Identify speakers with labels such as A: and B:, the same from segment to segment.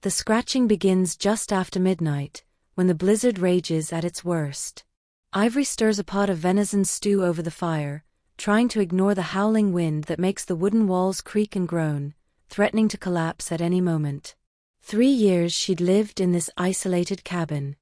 A: The scratching begins just after midnight, when the blizzard rages at its worst. Ivory stirs a pot of venison stew over the fire, trying to ignore the howling wind that makes the wooden walls creak and groan, threatening to collapse at any moment. 3 years she'd lived in this isolated cabin.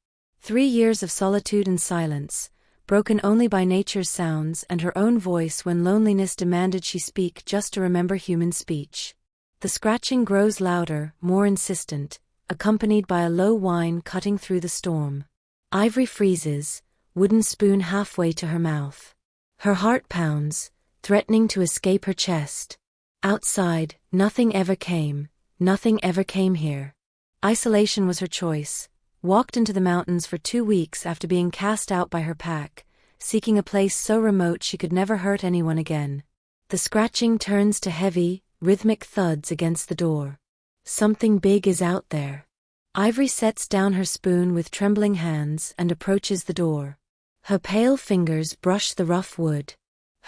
A: 3 years of solitude and silence, broken only by nature's sounds and her own voice when loneliness demanded she speak just to remember human speech. The scratching grows louder, more insistent, accompanied by a low whine cutting through the storm. Ivory freezes, wooden spoon halfway to her mouth. Her heart pounds, threatening to escape her chest. Outside, nothing ever came here. Isolation was her choice. Walked into the mountains for 2 weeks after being cast out by her pack, seeking a place so remote she could never hurt anyone again. The scratching turns to heavy, rhythmic thuds against the door. Something big is out there. Ivory sets down her spoon with trembling hands and approaches the door. Her pale fingers brush the rough wood.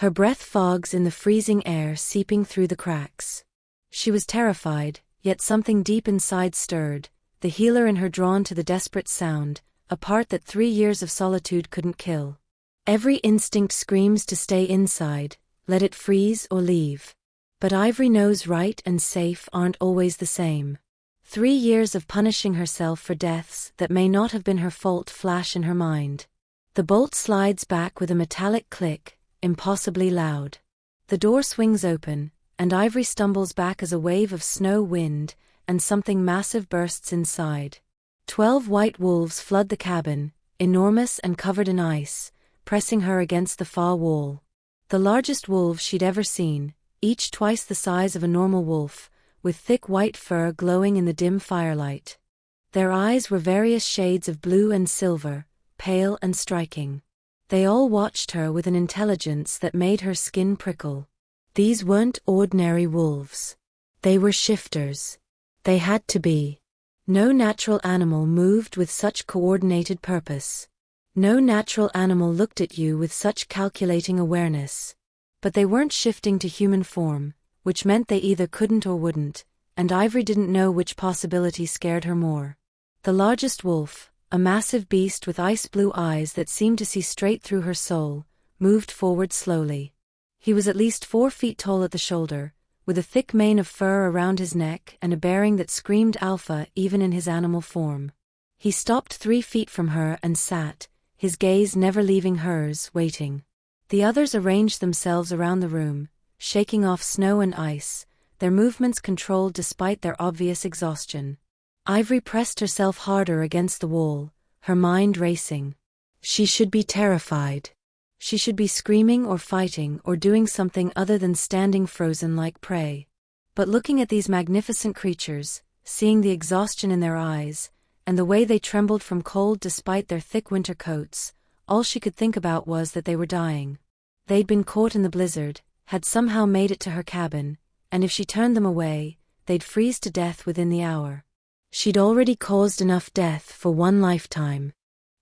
A: Her breath fogs in the freezing air seeping through the cracks. She was terrified, yet something deep inside stirred, the healer in her drawn to the desperate sound, a part that 3 years of solitude couldn't kill. Every instinct screams to stay inside, let it freeze or leave. But Ivory knows right and safe aren't always the same. 3 years of punishing herself for deaths that may not have been her fault flash in her mind. The bolt slides back with a metallic click, impossibly loud. The door swings open, and Ivory stumbles back as a wave of snow wind, and something massive bursts inside. 12 white wolves flood the cabin, enormous and covered in ice, pressing her against the far wall. The largest wolves she'd ever seen, each twice the size of a normal wolf, with thick white fur glowing in the dim firelight. Their eyes were various shades of blue and silver, pale and striking. They all watched her with an intelligence that made her skin prickle. These weren't ordinary wolves. They were shifters. They had to be. No natural animal moved with such coordinated purpose. No natural animal looked at you with such calculating awareness. But they weren't shifting to human form, which meant they either couldn't or wouldn't, and Ivory didn't know which possibility scared her more. The largest wolf, a massive beast with ice-blue eyes that seemed to see straight through her soul, moved forward slowly. He was at least 4 feet tall at the shoulder, with a thick mane of fur around his neck and a bearing that screamed alpha even in his animal form. He stopped 3 feet from her and sat, his gaze never leaving hers, waiting. The others arranged themselves around the room, shaking off snow and ice, their movements controlled despite their obvious exhaustion. Ivory pressed herself harder against the wall, her mind racing. She should be terrified. She should be screaming or fighting or doing something other than standing frozen like prey. But looking at these magnificent creatures, seeing the exhaustion in their eyes, and the way they trembled from cold despite their thick winter coats, all she could think about was that they were dying. They'd been caught in the blizzard, had somehow made it to her cabin, and if she turned them away, they'd freeze to death within the hour. She'd already caused enough death for 1 lifetime.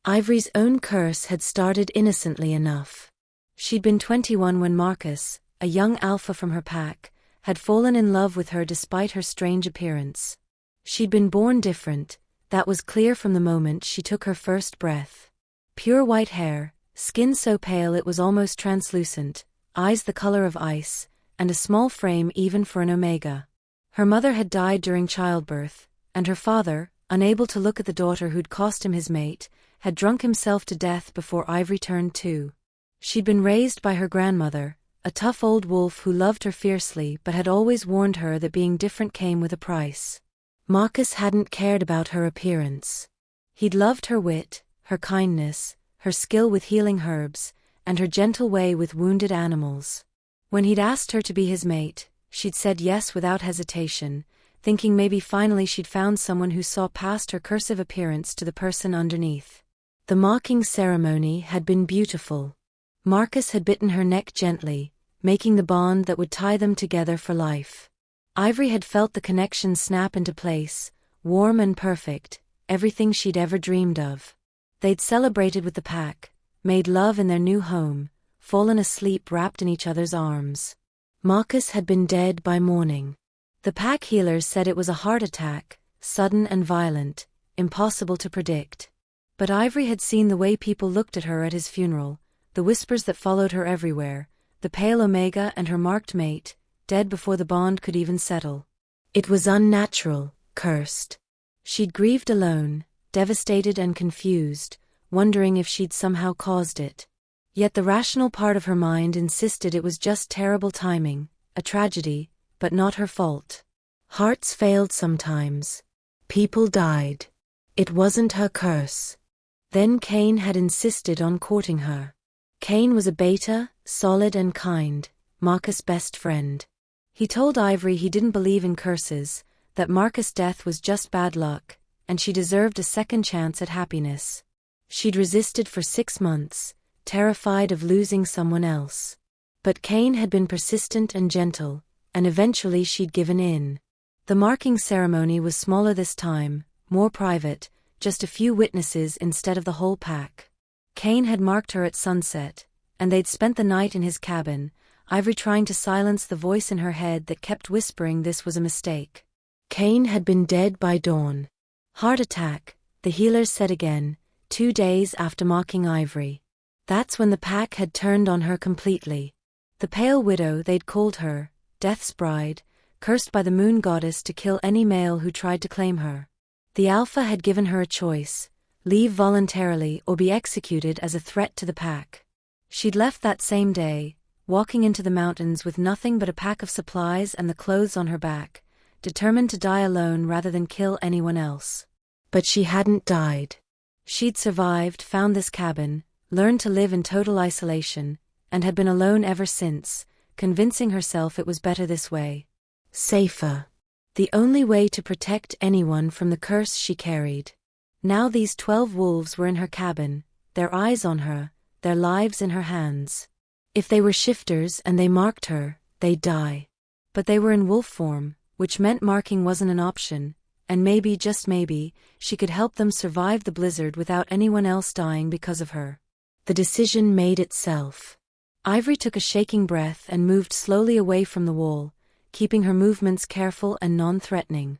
A: Ivory's own curse had started innocently enough. She'd been 21 when Marcus, a young alpha from her pack, had fallen in love with her despite her strange appearance. She'd been born different, that was clear from the moment she took her first breath. Pure white hair, skin so pale it was almost translucent, eyes the color of ice, and a small frame even for an omega. Her mother had died during childbirth, and her father, unable to look at the daughter who'd cost him his mate, had drunk himself to death before Ivory turned 2. She'd been raised by her grandmother, a tough old wolf who loved her fiercely but had always warned her that being different came with a price. Marcus hadn't cared about her appearance. He'd loved her wit, her kindness, her skill with healing herbs, and her gentle way with wounded animals. When he'd asked her to be his mate, she'd said yes without hesitation, thinking maybe finally she'd found someone who saw past her cursive appearance to the person underneath. The mocking ceremony had been beautiful. Marcus had bitten her neck gently, making the bond that would tie them together for life. Ivory had felt the connection snap into place, warm and perfect, everything she'd ever dreamed of. They'd celebrated with the pack, made love in their new home, fallen asleep wrapped in each other's arms. Marcus had been dead by morning. The pack healers said it was a heart attack, sudden and violent, impossible to predict. But Ivory had seen the way people looked at her at his funeral, the whispers that followed her everywhere, the pale Omega and her marked mate, dead before the bond could even settle. It was unnatural, cursed. She'd grieved alone, devastated and confused, wondering if she'd somehow caused it. Yet the rational part of her mind insisted it was just terrible timing, a tragedy, but not her fault. Hearts failed sometimes. People died. It wasn't her curse. Then Kane had insisted on courting her. Kane was a beta, solid and kind, Marcus' best friend. He told Ivory he didn't believe in curses, that Marcus' death was just bad luck, and she deserved a second chance at happiness. She'd resisted for 6 months, terrified of losing someone else. But Kane had been persistent and gentle, and eventually she'd given in. The marking ceremony was smaller this time, more private, just a few witnesses instead of the whole pack. Kane had marked her at sunset, and they'd spent the night in his cabin, Ivory trying to silence the voice in her head that kept whispering this was a mistake. Kane had been dead by dawn. Heart attack, the healers said again, 2 days after marking Ivory. That's when the pack had turned on her completely. The Pale Widow they'd called her, Death's Bride, cursed by the moon goddess to kill any male who tried to claim her. The Alpha had given her a choice, leave voluntarily or be executed as a threat to the pack. She'd left that same day, walking into the mountains with nothing but a pack of supplies and the clothes on her back, determined to die alone rather than kill anyone else. But she hadn't died. She'd survived, found this cabin, learned to live in total isolation, and had been alone ever since, convincing herself it was better this way. Safer. The only way to protect anyone from the curse she carried. Now these 12 wolves were in her cabin, their eyes on her, their lives in her hands. If they were shifters and they marked her, they'd die. But they were in wolf form, which meant marking wasn't an option, and maybe, just maybe, she could help them survive the blizzard without anyone else dying because of her. The decision made itself. Ivory took a shaking breath and moved slowly away from the wall, keeping her movements careful and non-threatening.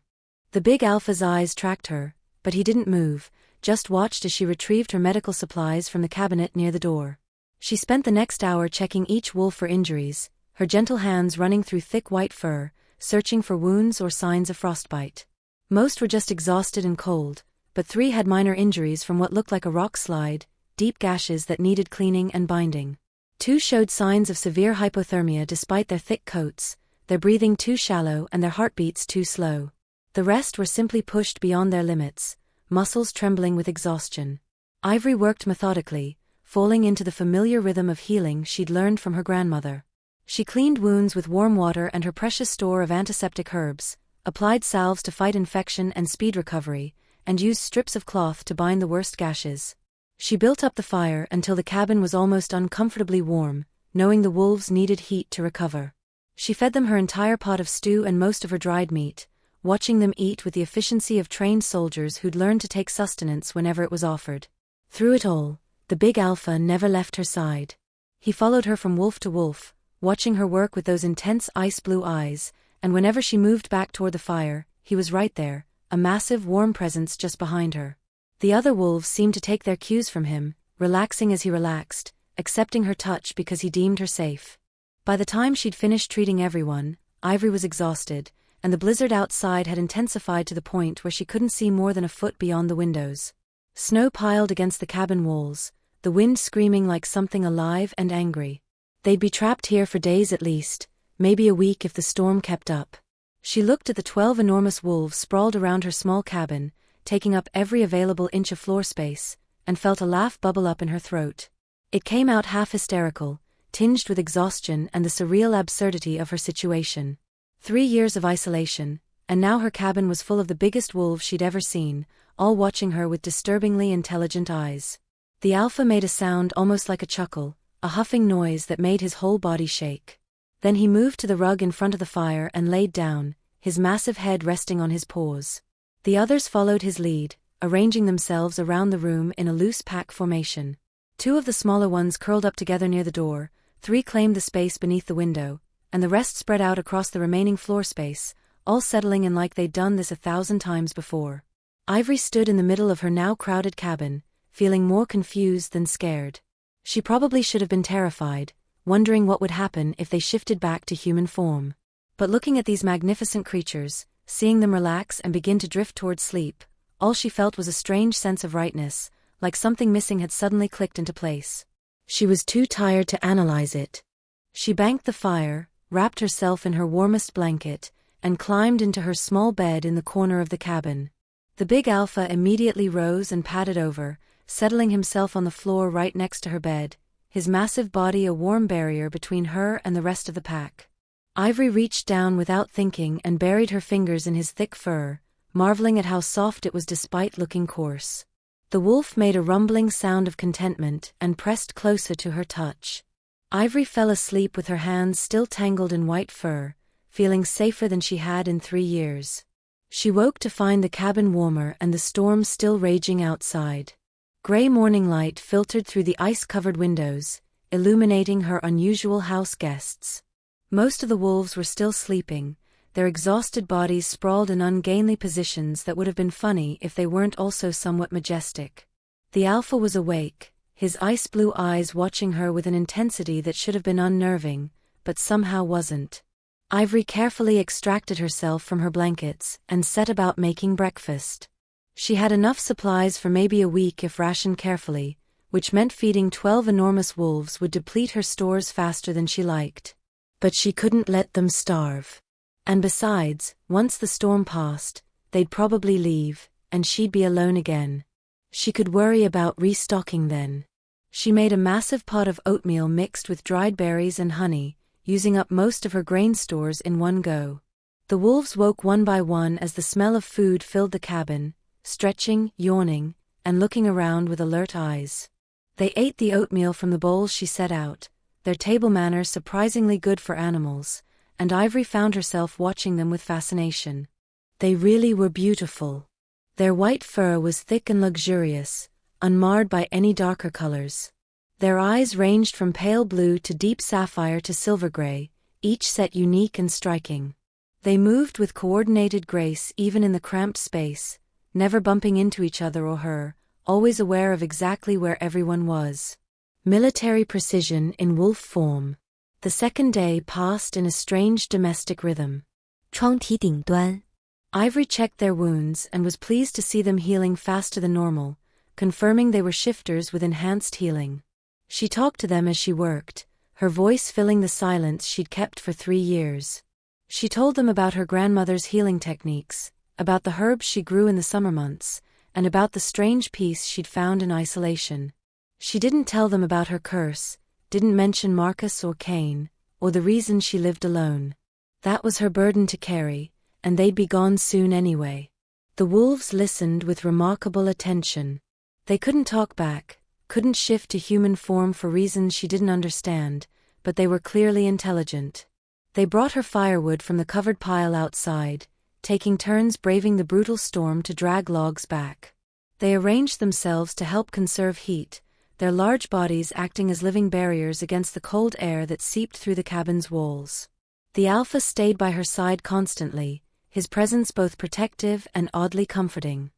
A: The big Alpha's eyes tracked her, but he didn't move, just watched as she retrieved her medical supplies from the cabinet near the door. She spent the next hour checking each wolf for injuries, her gentle hands running through thick white fur, searching for wounds or signs of frostbite. Most were just exhausted and cold, but 3 had minor injuries from what looked like a rock slide, deep gashes that needed cleaning and binding. 2 showed signs of severe hypothermia despite their thick coats, their breathing too shallow and their heartbeats too slow. The rest were simply pushed beyond their limits, muscles trembling with exhaustion. Ivory worked methodically, falling into the familiar rhythm of healing she'd learned from her grandmother. She cleaned wounds with warm water and her precious store of antiseptic herbs, applied salves to fight infection and speed recovery, and used strips of cloth to bind the worst gashes. She built up the fire until the cabin was almost uncomfortably warm, knowing the wolves needed heat to recover. She fed them her entire pot of stew and most of her dried meat, watching them eat with the efficiency of trained soldiers who'd learned to take sustenance whenever it was offered. Through it all, the big Alpha never left her side. He followed her from wolf to wolf, watching her work with those intense ice-blue eyes, and whenever she moved back toward the fire, he was right there, a massive warm presence just behind her. The other wolves seemed to take their cues from him, relaxing as he relaxed, accepting her touch because he deemed her safe. By the time she'd finished treating everyone, Ivory was exhausted, and the blizzard outside had intensified to the point where she couldn't see more than a foot beyond the windows. Snow piled against the cabin walls, the wind screaming like something alive and angry. They'd be trapped here for days at least, maybe a week if the storm kept up. She looked at the 12 enormous wolves sprawled around her small cabin, taking up every available inch of floor space, and felt a laugh bubble up in her throat. It came out half hysterical, tinged with exhaustion and the surreal absurdity of her situation. 3 years of isolation, and now her cabin was full of the biggest wolves she'd ever seen, all watching her with disturbingly intelligent eyes. The Alpha made a sound almost like a chuckle, a huffing noise that made his whole body shake. Then he moved to the rug in front of the fire and laid down, his massive head resting on his paws. The others followed his lead, arranging themselves around the room in a loose pack formation. 2 of the smaller ones curled up together near the door, 3 claimed the space beneath the window, and the rest spread out across the remaining floor space, all settling in like they'd done this 1,000 times before. Ivory stood in the middle of her now crowded cabin, feeling more confused than scared. She probably should have been terrified, wondering what would happen if they shifted back to human form. But looking at these magnificent creatures, seeing them relax and begin to drift towards sleep, all she felt was a strange sense of rightness, like something missing had suddenly clicked into place. She was too tired to analyze it. She banked the fire, wrapped herself in her warmest blanket, and climbed into her small bed in the corner of the cabin. The big alpha immediately rose and padded over, settling himself on the floor right next to her bed, his massive body a warm barrier between her and the rest of the pack. Ivory reached down without thinking and buried her fingers in his thick fur, marveling at how soft it was despite looking coarse. The wolf made a rumbling sound of contentment and pressed closer to her touch. Ivory fell asleep with her hands still tangled in white fur, feeling safer than she had in 3 years. She woke to find the cabin warmer and the storm still raging outside. Gray morning light filtered through the ice-covered windows, illuminating her unusual house guests. Most of the wolves were still sleeping, their exhausted bodies sprawled in ungainly positions that would have been funny if they weren't also somewhat majestic. The alpha was awake, his ice-blue eyes watching her with an intensity that should have been unnerving, but somehow wasn't. Ivory carefully extracted herself from her blankets and set about making breakfast. She had enough supplies for maybe a week if rationed carefully, which meant feeding 12 enormous wolves would deplete her stores faster than she liked. But she couldn't let them starve. And besides, once the storm passed, they'd probably leave, and she'd be alone again. She could worry about restocking then. She made a massive pot of oatmeal mixed with dried berries and honey, using up most of her grain stores in one go. The wolves woke one by one as the smell of food filled the cabin, stretching, yawning, and looking around with alert eyes. They ate the oatmeal from the bowls she set out, their table manners surprisingly good for animals, and Ivory found herself watching them with fascination. They really were beautiful. Their white fur was thick and luxurious, unmarred by any darker colors. Their eyes ranged from pale blue to deep sapphire to silver gray, each set unique and striking. They moved with coordinated grace even in the cramped space, never bumping into each other or her, always aware of exactly where everyone was. Military precision in wolf form. The second day passed in a strange domestic rhythm.
B: 窗体顶端
A: Ivory checked their wounds and was pleased to see them healing faster than normal, confirming they were shifters with enhanced healing. She talked to them as she worked, her voice filling the silence she'd kept for 3 years. She told them about her grandmother's healing techniques, about the herbs she grew in the summer months, and about the strange peace she'd found in isolation. She didn't tell them about her curse, didn't mention Marcus or Cain, or the reason she lived alone. That was her burden to carry, and they'd be gone soon anyway. The wolves listened with remarkable attention. They couldn't talk back, couldn't shift to human form for reasons she didn't understand, but they were clearly intelligent. They brought her firewood from the covered pile outside, taking turns braving the brutal storm to drag logs back. They arranged themselves to help conserve heat, their large bodies acting as living barriers against the cold air that seeped through the cabin's walls. The alpha stayed by her side constantly, his presence both protective and oddly comforting.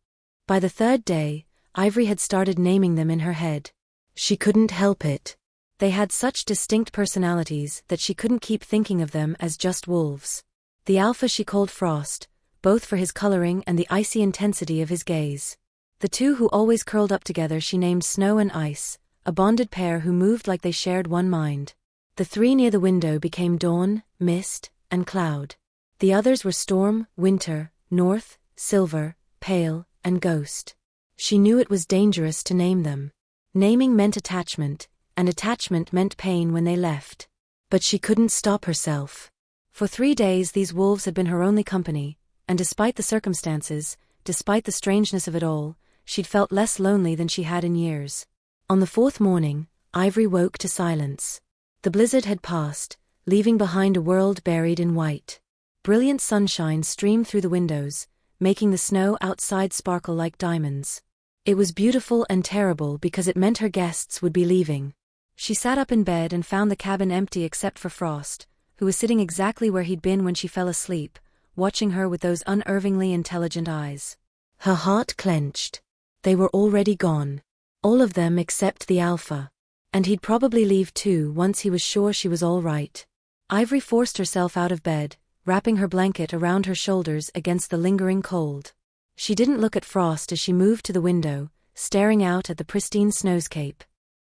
A: By the 3rd day, Ivory had started naming them in her head. She couldn't help it. They had such distinct personalities that she couldn't keep thinking of them as just wolves. The alpha she called Frost, both for his coloring and the icy intensity of his gaze. The two who always curled up together she named Snow and Ice, a bonded pair who moved like they shared one mind. The 3 near the window became Dawn, Mist, and Cloud. The others were Storm, Winter, North, Silver, Pale, and Ghost. She knew it was dangerous to name them. Naming meant attachment, and attachment meant pain when they left. But she couldn't stop herself. For 3 days these wolves had been her only company, and despite the circumstances, despite the strangeness of it all, she'd felt less lonely than she had in years. On the 4th morning, Ivory woke to silence. The blizzard had passed, leaving behind a world buried in white. Brilliant sunshine streamed through the windows, making the snow outside sparkle like diamonds. It was beautiful and terrible because it meant her guests would be leaving. She sat up in bed and found the cabin empty except for Frost, who was sitting exactly where he'd been when she fell asleep, watching her with those unervingly intelligent eyes. Her heart clenched. They were already gone. All of them except the alpha. And he'd probably leave too once he was sure she was all right. Ivory forced herself out of bed, wrapping her blanket around her shoulders against the lingering cold. She didn't look at Frost as she moved to the window, staring out at the pristine snowscape.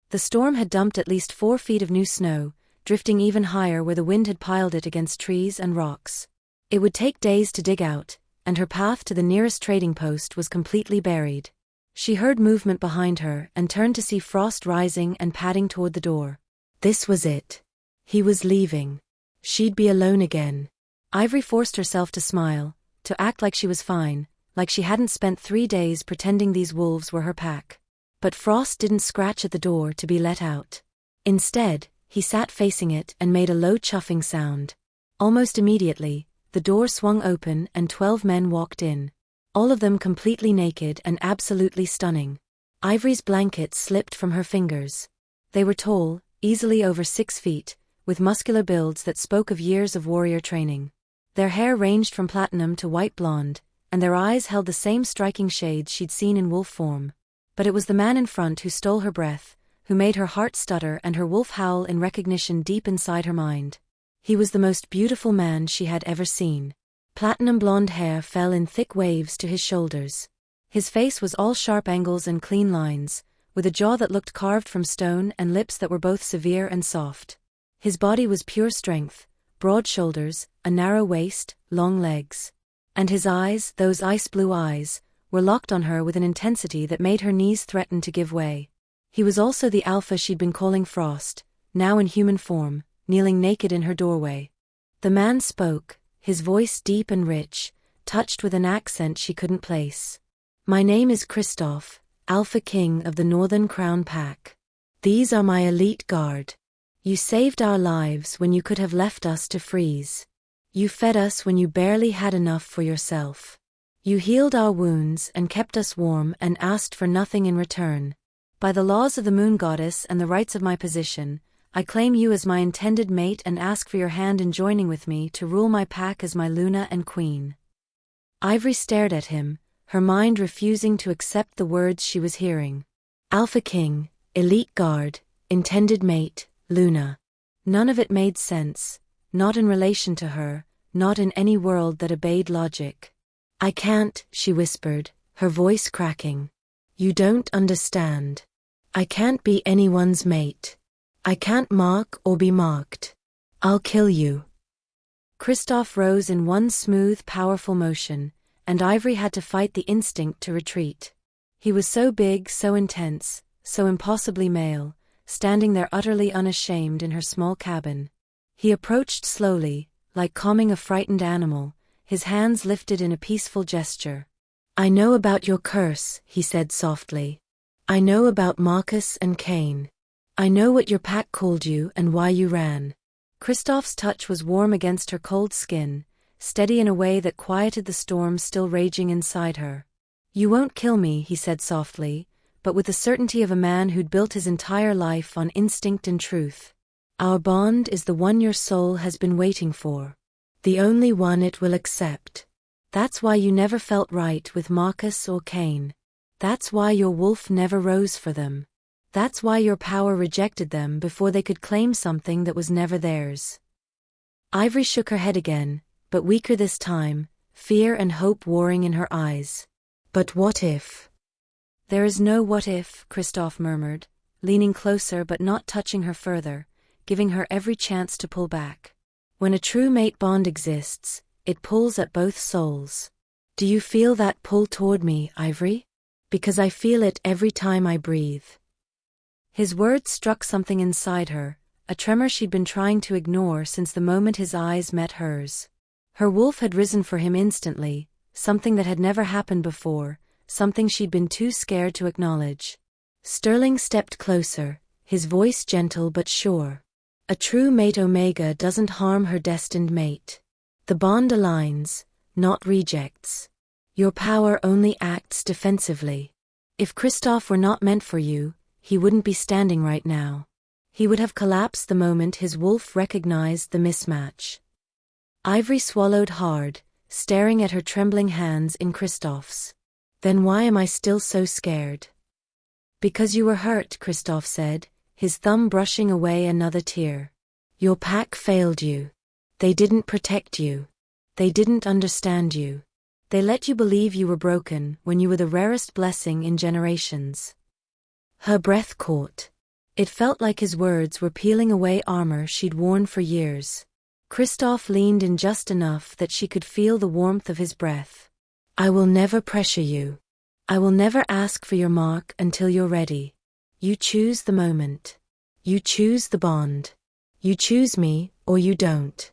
A: The storm had dumped at least 4 feet of new snow, drifting even higher where the wind had piled it against trees and rocks. It would take days to dig out, and her path to the nearest trading post was completely buried. She heard movement behind her and turned to see Frost rising and padding toward the door. This was it. He was leaving. She'd be alone again. Ivory forced herself to smile, to act like she was fine, like she hadn't spent 3 days pretending these wolves were her pack. But Frost didn't scratch at the door to be let out. Instead, he sat facing it and made a low chuffing sound. Almost immediately, the door swung open and 12 men walked in. All of them completely naked and absolutely stunning. Ivory's blanket slipped from her fingers. They were tall, easily over 6 feet, with muscular builds that spoke of years of warrior training. Their hair ranged from platinum to white blonde, and their eyes held the same striking shades she'd seen in wolf form. But it was the man in front who stole her breath, who made her heart stutter and her wolf howl in recognition deep inside her mind. He was the most beautiful man she had ever seen. Platinum blonde hair fell in thick waves to his shoulders. His face was all sharp angles and clean lines, with a jaw that looked carved from stone and lips that were both severe and soft. His body was pure strength, broad shoulders, a narrow waist, long legs. And his eyes, those ice-blue eyes, were locked on her with an intensity that made her knees threaten to give way. He was also the alpha she'd been calling Frost, now in human form, kneeling naked in her doorway. The man spoke, his voice deep and rich, touched with an accent she couldn't place. My name is Kristoff, Alpha King of the Northern Crown Pack. These are my elite guard. You saved our lives when you could have left us to freeze. You fed us when you barely had enough for yourself. You healed our wounds and kept us warm and asked for nothing in return. By the laws of the Moon Goddess and the rights of my position, I claim you as my intended mate and ask for your hand in joining with me to rule my pack as my Luna and Queen. Ivory stared at him, her mind refusing to accept the words she was hearing. Alpha King, elite guard, intended mate, Luna. None of it made sense, not in relation to her, not in any world that obeyed logic. I can't, she whispered, her voice cracking. You don't understand. I can't be anyone's mate. I can't mark or be marked. I'll kill you. Kristoff rose in one smooth, powerful motion, and Ivory had to fight the instinct to retreat. He was so big, so intense, so impossibly male, standing there utterly unashamed in her small cabin. He approached slowly, like calming a frightened animal, his hands lifted in a peaceful gesture. I know about your curse, he said softly. I know about Marcus and Cain. I know what your pack called you and why you ran. Kristoff's touch was warm against her cold skin, steady in a way that quieted the storm still raging inside her. You won't kill me, he said softly, but with the certainty of a man who'd built his entire life on instinct and truth. Our bond is the one your soul has been waiting for. The only one it will accept. That's why you never felt right with Marcus or Cain. That's why your wolf never rose for them. That's why your power rejected them before they could claim something that was never theirs. Ivory shook her head again, but weaker this time, fear and hope warring in her eyes. But what if? There is no what if, Kristoff murmured, leaning closer but not touching her further, giving her every chance to pull back. When a true mate bond exists, it pulls at both souls. Do you feel that pull toward me, Ivory? Because I feel it every time I breathe. His words struck something inside her, a tremor she'd been trying to ignore since the moment his eyes met hers. Her wolf had risen for him instantly, something that had never happened before, something she'd been too scared to acknowledge. Sterling stepped closer, his voice gentle but sure. A true mate Omega doesn't harm her destined mate. The bond aligns, not rejects. Your power only acts defensively. If Kristoff were not meant for you, he wouldn't be standing right now. He would have collapsed the moment his wolf recognized the mismatch. Ivory swallowed hard, staring at her trembling hands in Kristoff's. Then why am I still so scared? Because you were hurt, Kristoff said, his thumb brushing away another tear. Your pack failed you. They didn't protect you. They didn't understand you. They let you believe you were broken when you were the rarest blessing in generations. Her breath caught. It felt like his words were peeling away armor she'd worn for years. Kristoff leaned in just enough that she could feel the warmth of his breath. I will never pressure you. I will never ask for your mark until you're ready. You choose the moment. You choose the bond. You choose me, or you don't.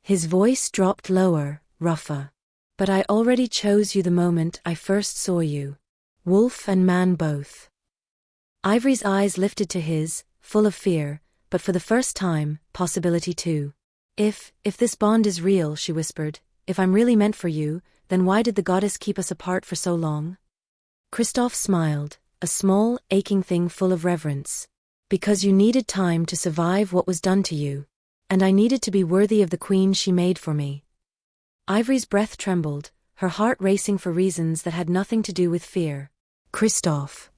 A: His voice dropped lower, rougher. But I already chose you the moment I first saw you. Wolf and man both. Ivory's eyes lifted to his, full of fear, but for the first time, possibility too. If this bond is real, she whispered, if I'm really meant for you, then why did the goddess keep us apart for so long? Kristoff smiled, a small, aching thing full of reverence. Because you needed time to survive what was done to you. And I needed to be worthy of the queen she made for me. Ivory's breath trembled, her heart racing for reasons that had nothing to do with fear. Kristoff.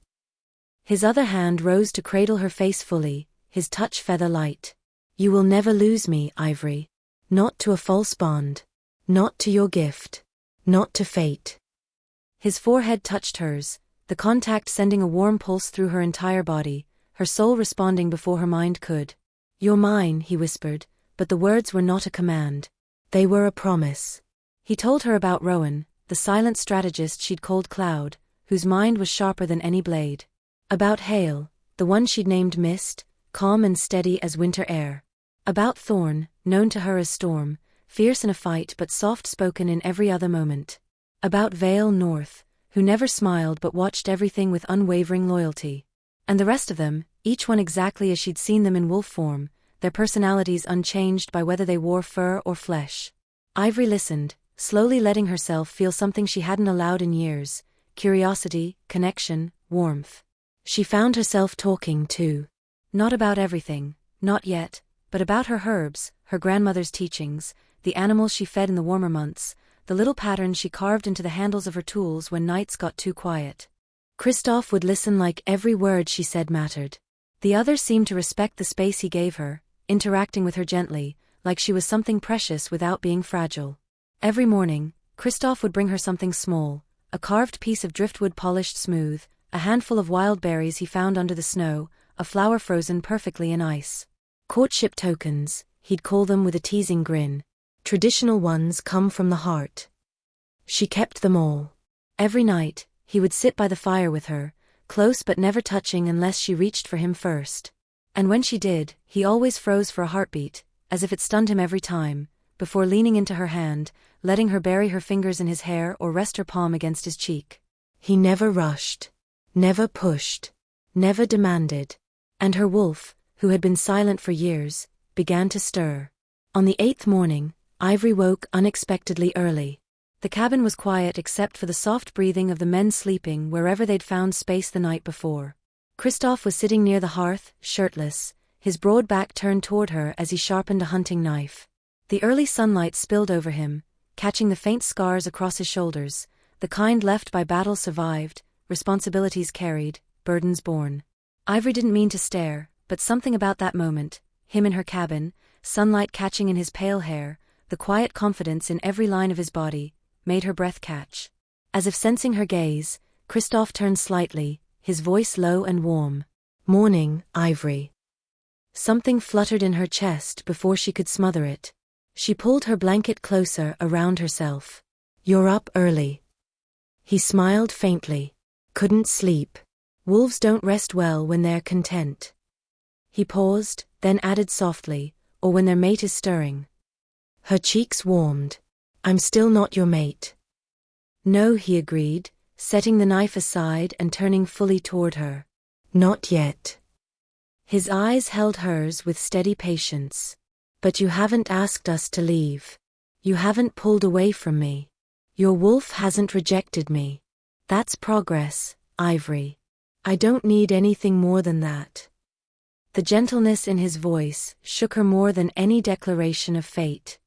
A: His other hand rose to cradle her face fully, his touch feather light. You will never lose me, Ivory. Not to a false bond. Not to your gift. Not to fate. His forehead touched hers, the contact sending a warm pulse through her entire body, her soul responding before her mind could. You're mine, he whispered, but the words were not a command. They were a promise. He told her about Rowan, the silent strategist she'd called Cloud, whose mind was sharper than any blade. About Hale, the one she'd named Mist, calm and steady as winter air. About Thorn, known to her as Storm, fierce in a fight but soft-spoken in every other moment. About Vale North, who never smiled but watched everything with unwavering loyalty. And the rest of them, each one exactly as she'd seen them in wolf form, their personalities unchanged by whether they wore fur or flesh. Ivory listened, slowly letting herself feel something she hadn't allowed in years, curiosity, connection, warmth. She found herself talking, too. Not about everything, not yet, but about her herbs, her grandmother's teachings, the animals she fed in the warmer months, the little patterns she carved into the handles of her tools when nights got too quiet. Kristoff would listen like every word she said mattered. The others seemed to respect the space he gave her, interacting with her gently, like she was something precious without being fragile. Every morning, Kristoff would bring her something small, a carved piece of driftwood polished smooth, a handful of wild berries he found under the snow, a flower frozen perfectly in ice. Courtship tokens, he'd call them with a teasing grin. Traditional ones come from the heart. She kept them all. Every night, he would sit by the fire with her, close but never touching unless she reached for him first. And when she did, he always froze for a heartbeat, as if it stunned him every time, before leaning into her hand, letting her bury her fingers in his hair or rest her palm against his cheek. He never rushed. Never pushed. Never demanded. And her wolf, who had been silent for years, began to stir. On the 8th morning, Ivory woke unexpectedly early. The cabin was quiet except for the soft breathing of the men sleeping wherever they'd found space the night before. Kristoff was sitting near the hearth, shirtless, his broad back turned toward her as he sharpened a hunting knife. The early sunlight spilled over him, catching the faint scars across his shoulders, the kind left by battle survived, responsibilities carried, burdens borne. Ivory didn't mean to stare, but something about that moment, him in her cabin, sunlight catching in his pale hair, the quiet confidence in every line of his body, made her breath catch. As if sensing her gaze, Kristoff turned slightly, his voice low and warm. Morning, Ivory. Something fluttered in her chest before she could smother it. She pulled her blanket closer around herself. You're up early. He smiled faintly. Couldn't sleep. Wolves don't rest well when they're content. He paused, then added softly, or when their mate is stirring. Her cheeks warmed. I'm still not your mate. No, he agreed, setting the knife aside and turning fully toward her. Not yet. His eyes held hers with steady patience. But you haven't asked us to leave. You haven't pulled away from me. Your wolf hasn't rejected me. That's progress, Ivory. I don't need anything more than that. The gentleness in his voice shook her more than any declaration of fate.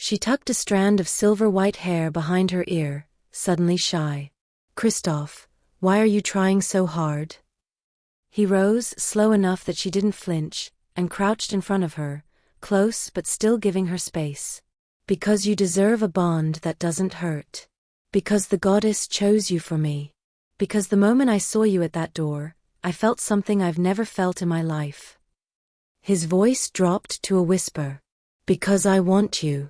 A: She tucked a strand of silver-white hair behind her ear, suddenly shy. Kristoff, why are you trying so hard? He rose, slow enough that she didn't flinch, and crouched in front of her, close but still giving her space. Because you deserve a bond that doesn't hurt. Because the goddess chose you for me. Because the moment I saw you at that door, I felt something I've never felt in my life. His voice dropped to a whisper. Because I want you.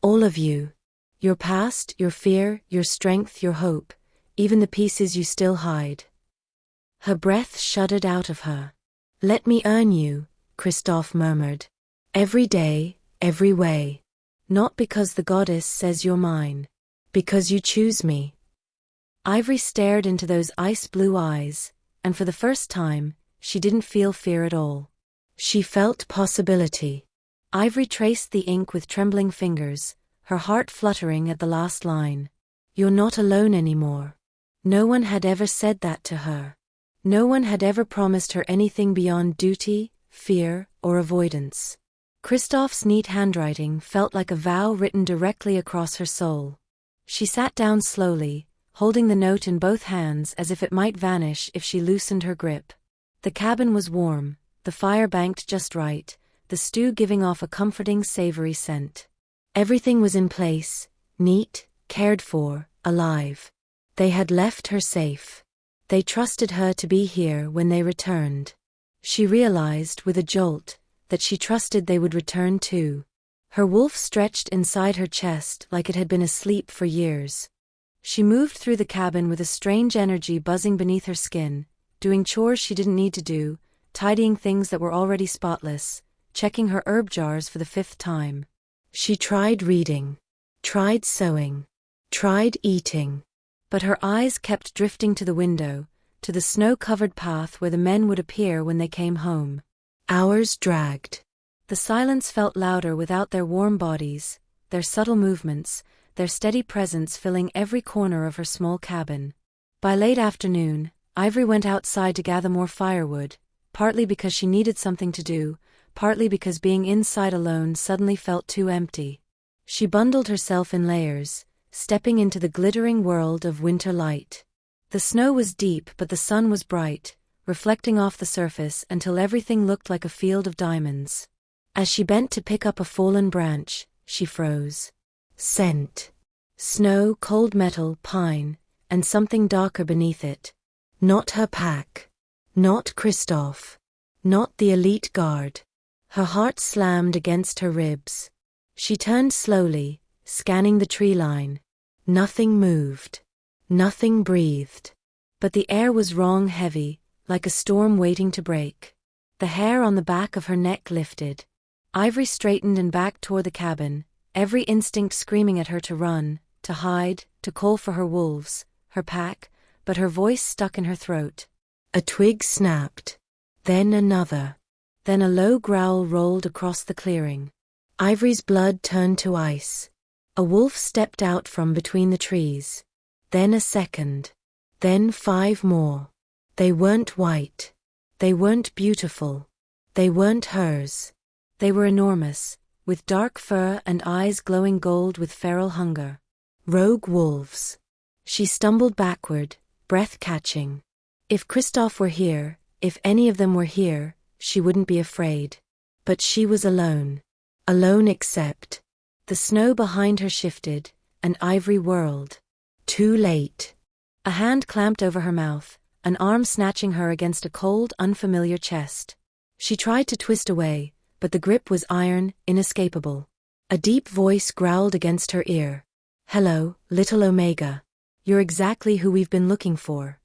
A: All of you. Your past, your fear, your strength, your hope, even the pieces you still hide. Her breath shuddered out of her. Let me earn you, Kristoff murmured. Every day, every way. Not because the goddess says you're mine. Because you choose me. Ivory stared into those ice-blue eyes, and for the first time, she didn't feel fear at all. She felt possibility. Ivory traced the ink with trembling fingers, her heart fluttering at the last line. You're not alone anymore. No one had ever said that to her. No one had ever promised her anything beyond duty, fear, or avoidance. Kristoff's neat handwriting felt like a vow written directly across her soul. She sat down slowly, holding the note in both hands as if it might vanish if she loosened her grip. The cabin was warm, the fire banked just right, the stew giving off a comforting savory scent. Everything was in place, neat, cared for, alive. They had left her safe. They trusted her to be here when they returned. She realized with a jolt that she trusted they would return too. Her wolf stretched inside her chest like it had been asleep for years. She moved through the cabin with a strange energy buzzing beneath her skin, doing chores she didn't need to do, tidying things that were already spotless, checking her herb jars for the 5th time. She tried reading, tried sewing, tried eating, but her eyes kept drifting to the window, to the snow-covered path where the men would appear when they came home. Hours dragged. The silence felt louder without their warm bodies, their subtle movements, their steady presence filling every corner of her small cabin. By late afternoon, Ivory went outside to gather more firewood, partly because she needed something to do, partly because being inside alone suddenly felt too empty. She bundled herself in layers, stepping into the glittering world of winter light. The snow was deep but the sun was bright, reflecting off the surface until everything looked like a field of diamonds. As she bent to pick up a fallen branch, she froze. Scent. Snow, cold metal, pine, and something darker beneath it. Not her pack. Not Kristoff. Not the elite guard. Her heart slammed against her ribs. She turned slowly, scanning the tree line. Nothing moved. Nothing breathed. But the air was wrong heavy, like a storm waiting to break. The hair on the back of her neck lifted. Ivory straightened and backed toward the cabin, every instinct screaming at her to run, to hide, to call for her wolves, her pack, but her voice stuck in her throat. A twig snapped. Then another. Then a low growl rolled across the clearing. Ivory's blood turned to ice. A wolf stepped out from between the trees. Then a second. Then 5 more. They weren't white. They weren't beautiful. They weren't hers. They were enormous, with dark fur and eyes glowing gold with feral hunger. Rogue wolves. She stumbled backward, breath catching. If Kristoff were here, if any of them were here, she wouldn't be afraid. But she was alone. Alone except. The snow behind her shifted, and Ivory whirled. Too late. A hand clamped over her mouth, an arm snatching her against a cold, unfamiliar chest. She tried to twist away, but the grip was iron, inescapable. A deep voice growled against her ear. Hello, little Omega. You're exactly who we've been looking for.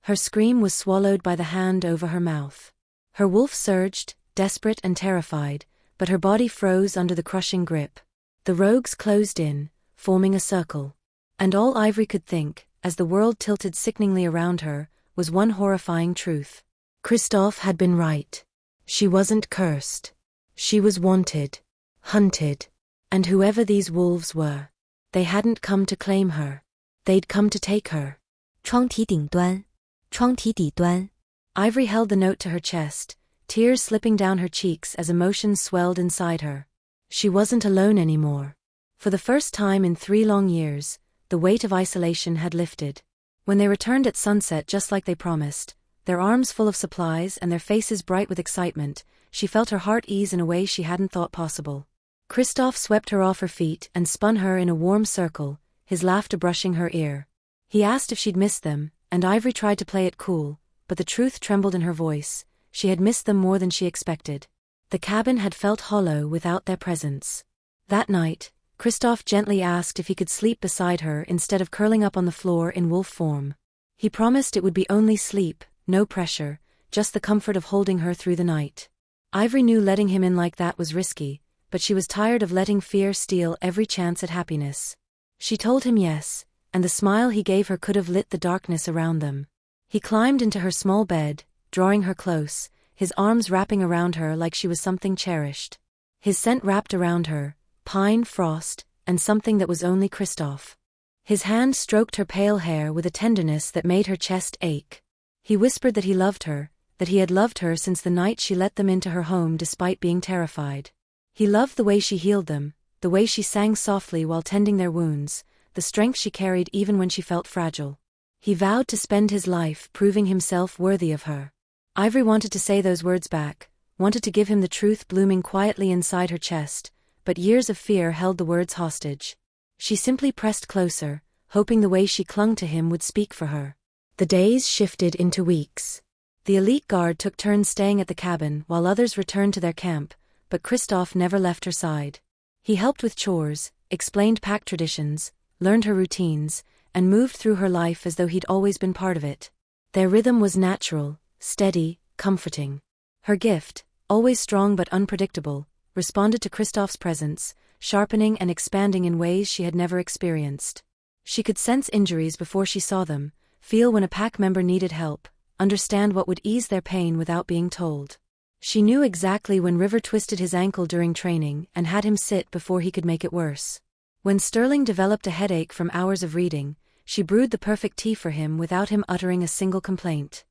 A: Her scream was swallowed by the hand over her mouth. Her wolf surged, desperate and terrified, but her body froze under the crushing grip. The rogues closed in, forming a circle. And all Ivory could think, as the world tilted sickeningly around her, was one horrifying truth. Kristoff had been right. She wasn't cursed. She was wanted, hunted, and whoever these wolves were, they hadn't come to claim her. They'd come to take her.
B: 窗体顶端，窗体底端。
A: Ivory held the note to her chest, tears slipping down her cheeks as emotions swelled inside her. She wasn't alone anymore. For the first time in 3 long years, the weight of isolation had lifted. When they returned at sunset just like they promised, their arms full of supplies and their faces bright with excitement, she felt her heart ease in a way she hadn't thought possible. Christophe swept her off her feet and spun her in a warm circle, his laughter brushing her ear. He asked if she'd missed them, and Ivory tried to play it cool, but the truth trembled in her voice. She had missed them more than she expected. The cabin had felt hollow without their presence. That night, Christophe gently asked if he could sleep beside her instead of curling up on the floor in wolf form. He promised it would be only sleep, no pressure, just the comfort of holding her through the night. Ivory knew letting him in like that was risky, but she was tired of letting fear steal every chance at happiness. She told him yes, and the smile he gave her could have lit the darkness around them. He climbed into her small bed, drawing her close, his arms wrapping around her like she was something cherished. His scent wrapped around her, pine, frost, and something that was only Christophe. His hand stroked her pale hair with a tenderness that made her chest ache. He whispered that he loved her, that he had loved her since the night she let them into her home despite being terrified. He loved the way she healed them, the way she sang softly while tending their wounds, the strength she carried even when she felt fragile. He vowed to spend his life proving himself worthy of her. Ivory wanted to say those words back, wanted to give him the truth blooming quietly inside her chest, but years of fear held the words hostage. She simply pressed closer, hoping the way she clung to him would speak for her. The days shifted into weeks. The elite guard took turns staying at the cabin while others returned to their camp, but Christophe never left her side. He helped with chores, explained pack traditions, learned her routines, and moved through her life as though he'd always been part of it. Their rhythm was natural, steady, comforting. Her gift, always strong but unpredictable, responded to Christophe's presence, sharpening and expanding in ways she had never experienced. She could sense injuries before she saw them, feel when a pack member needed help, understand what would ease their pain without being told. She knew exactly when River twisted his ankle during training and had him sit before he could make it worse. When Sterling developed a headache from hours of reading, she brewed the perfect tea for him without him uttering a single complaint.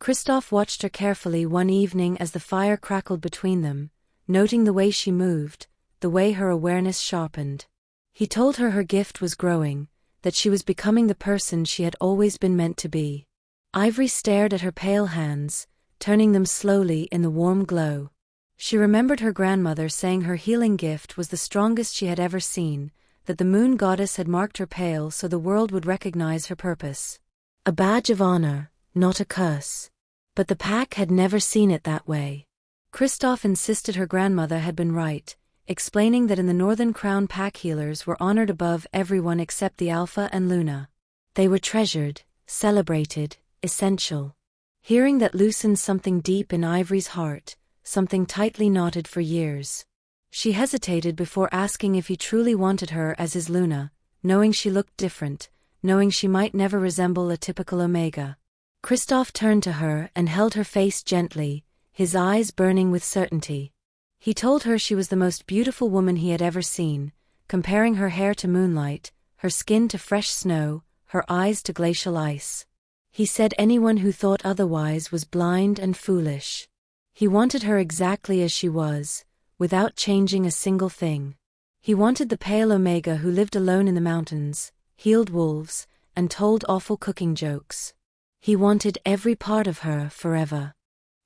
A: Christophe watched her carefully one evening as the fire crackled between them, noting the way she moved, the way her awareness sharpened. He told her her gift was growing, that she was becoming the person she had always been meant to be. Ivory stared at her pale hands, turning them slowly in the warm glow. She remembered her grandmother saying her healing gift was the strongest she had ever seen, that the moon goddess had marked her pale so the world would recognize her purpose. A badge of honor, not a curse. But the pack had never seen it that way. Christophe insisted her grandmother had been right, explaining that in the Northern Crown pack healers were honored above everyone except the Alpha and Luna. They were treasured, celebrated, essential. Hearing that loosened something deep in Ivory's heart, something tightly knotted for years. She hesitated before asking if he truly wanted her as his Luna, knowing she looked different, knowing she might never resemble a typical Omega. Christophe turned to her and held her face gently, his eyes burning with certainty. He told her she was the most beautiful woman he had ever seen, comparing her hair to moonlight, her skin to fresh snow, her eyes to glacial ice. He said anyone who thought otherwise was blind and foolish. He wanted her exactly as she was, without changing a single thing. He wanted the pale Omega who lived alone in the mountains, healed wolves, and told awful cooking jokes. He wanted every part of her forever.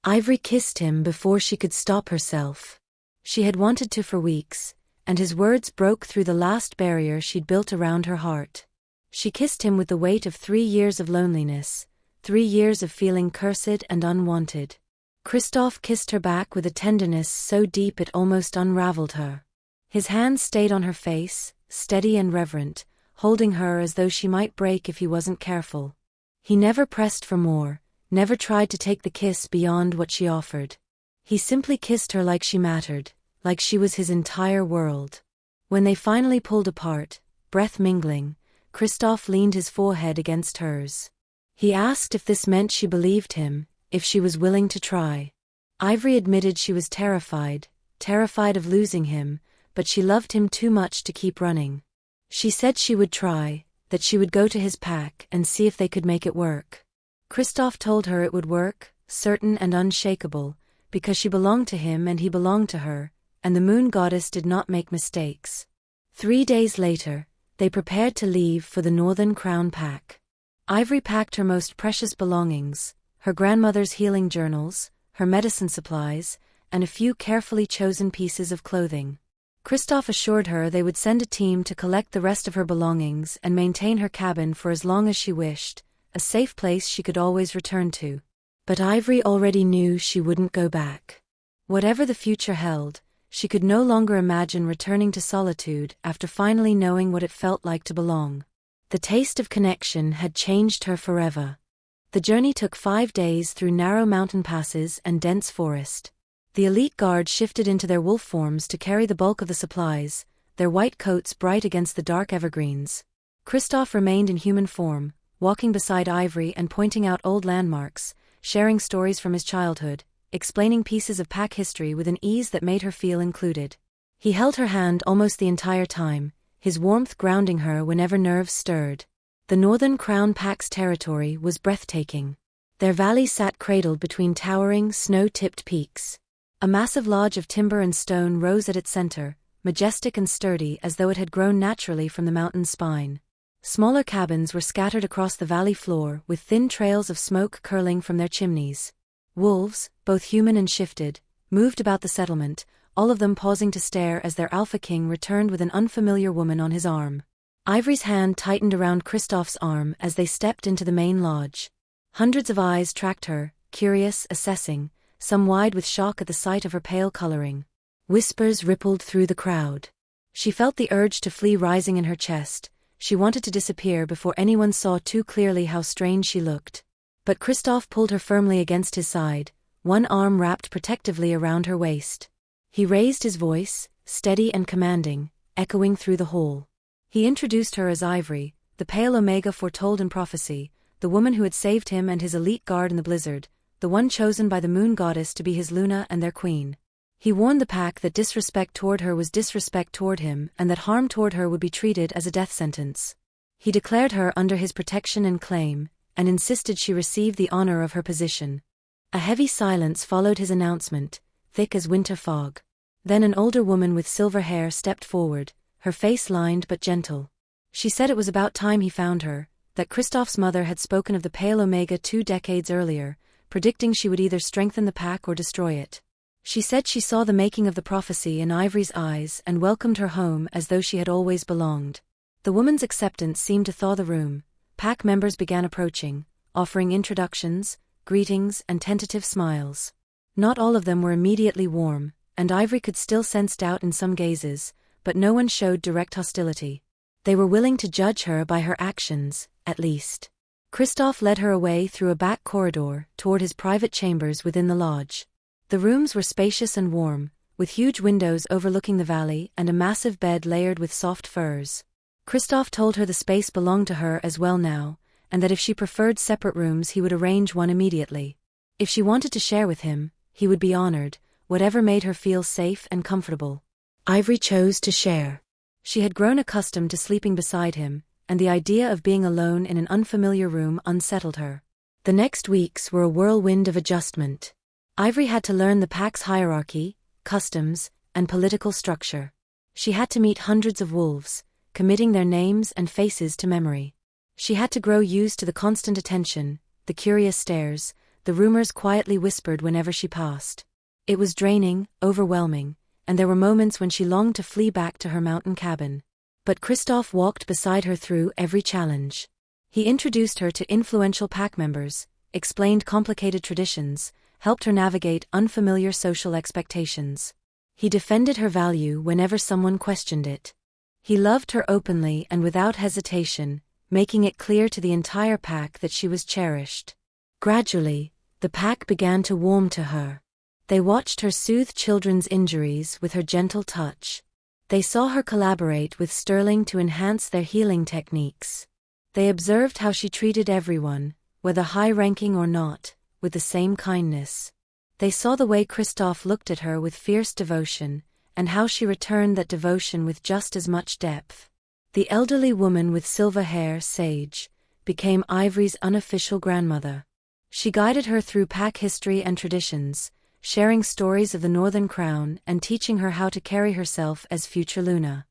A: Ivory kissed him before she could stop herself. She had wanted to for weeks, and his words broke through the last barrier she'd built around her heart. She kissed him with the weight of 3 years of loneliness, 3 years of feeling cursed and unwanted. Christophe kissed her back with a tenderness so deep it almost unraveled her. His hands stayed on her face, steady and reverent, holding her as though she might break if he wasn't careful. He never pressed for more, never tried to take the kiss beyond what she offered. He simply kissed her like she mattered, like she was his entire world. When they finally pulled apart, breath mingling, Christophe leaned his forehead against hers. He asked if this meant she believed him, if she was willing to try. Ivory admitted she was terrified of losing him, but she loved him too much to keep running. She said she would try, that she would go to his pack and see if they could make it work. Christophe told her it would work, certain and unshakable, because she belonged to him and he belonged to her, and the moon goddess did not make mistakes. 3 days later, they prepared to leave for the Northern Crown Pack. Ivory packed her most precious belongings, her grandmother's healing journals, her medicine supplies, and a few carefully chosen pieces of clothing. Kristoff assured her they would send a team to collect the rest of her belongings and maintain her cabin for as long as she wished, a safe place she could always return to. But Ivory already knew she wouldn't go back. Whatever the future held, she could no longer imagine returning to solitude after finally knowing what it felt like to belong. The taste of connection had changed her forever. The journey took 5 days through narrow mountain passes and dense forest. The elite guard shifted into their wolf forms to carry the bulk of the supplies, their white coats bright against the dark evergreens. Kristoff remained in human form, walking beside Ivory and pointing out old landmarks, sharing stories from his childhood, explaining pieces of pack history with an ease that made her feel included. He held her hand almost the entire time, his warmth grounding her whenever nerves stirred. The Northern Crown Pack's territory was breathtaking. Their valley sat cradled between towering, snow-tipped peaks. A massive lodge of timber and stone rose at its center, majestic and sturdy as though it had grown naturally from the mountain's spine. Smaller cabins were scattered across the valley floor with thin trails of smoke curling from their chimneys. Wolves, both human and shifted, moved about the settlement, all of them pausing to stare as their alpha king returned with an unfamiliar woman on his arm. Ivory's hand tightened around Kristoff's arm as they stepped into the main lodge. Hundreds of eyes tracked her, curious, assessing, some wide with shock at the sight of her pale coloring. Whispers rippled through the crowd. She felt the urge to flee rising in her chest. She wanted to disappear before anyone saw too clearly how strange she looked. But Kristoff pulled her firmly against his side, one arm wrapped protectively around her waist. He raised his voice, steady and commanding, echoing through the hall. He introduced her as Ivory, the pale Omega foretold in prophecy, the woman who had saved him and his elite guard in the blizzard, the one chosen by the moon goddess to be his Luna and their queen. He warned the pack that disrespect toward her was disrespect toward him and that harm toward her would be treated as a death sentence. He declared her under his protection and claim, and insisted she receive the honor of her position. A heavy silence followed his announcement, thick as winter fog. Then an older woman with silver hair stepped forward, her face lined but gentle. She said it was about time he found her, that Kristoff's mother had spoken of the pale Omega 2 decades earlier, predicting she would either strengthen the pack or destroy it. She said she saw the making of the prophecy in Ivory's eyes and welcomed her home as though she had always belonged. The woman's acceptance seemed to thaw the room. Pack members began approaching, offering introductions, greetings, and tentative smiles. Not all of them were immediately warm, and Ivory could still sense doubt in some gazes, but no one showed direct hostility. They were willing to judge her by her actions, at least. Kristoff led her away through a back corridor toward his private chambers within the lodge. The rooms were spacious and warm, with huge windows overlooking the valley and a massive bed layered with soft furs. Kristoff told her the space belonged to her as well now, and that if she preferred separate rooms he would arrange one immediately. If she wanted to share with him, he would be honored, whatever made her feel safe and comfortable. Ivory chose to share. She had grown accustomed to sleeping beside him, and the idea of being alone in an unfamiliar room unsettled her. The next weeks were a whirlwind of adjustment. Ivory had to learn the pack's hierarchy, customs, and political structure. She had to meet hundreds of wolves, committing their names and faces to memory. She had to grow used to the constant attention, the curious stares, the rumors quietly whispered whenever she passed. It was draining, overwhelming, and there were moments when she longed to flee back to her mountain cabin. But Kristoff walked beside her through every challenge. He introduced her to influential pack members, explained complicated traditions, helped her navigate unfamiliar social expectations. He defended her value whenever someone questioned it. He loved her openly and without hesitation, making it clear to the entire pack that she was cherished. Gradually, the pack began to warm to her. They watched her soothe children's injuries with her gentle touch. They saw her collaborate with Sterling to enhance their healing techniques. They observed how she treated everyone, whether high-ranking or not, with the same kindness. They saw the way Kristoff looked at her with fierce devotion, and how she returned that devotion with just as much depth. The elderly woman with silver hair, Sage, became Ivory's unofficial grandmother. She guided her through pack history and traditions, sharing stories of the Northern Crown and teaching her how to carry herself as future Luna.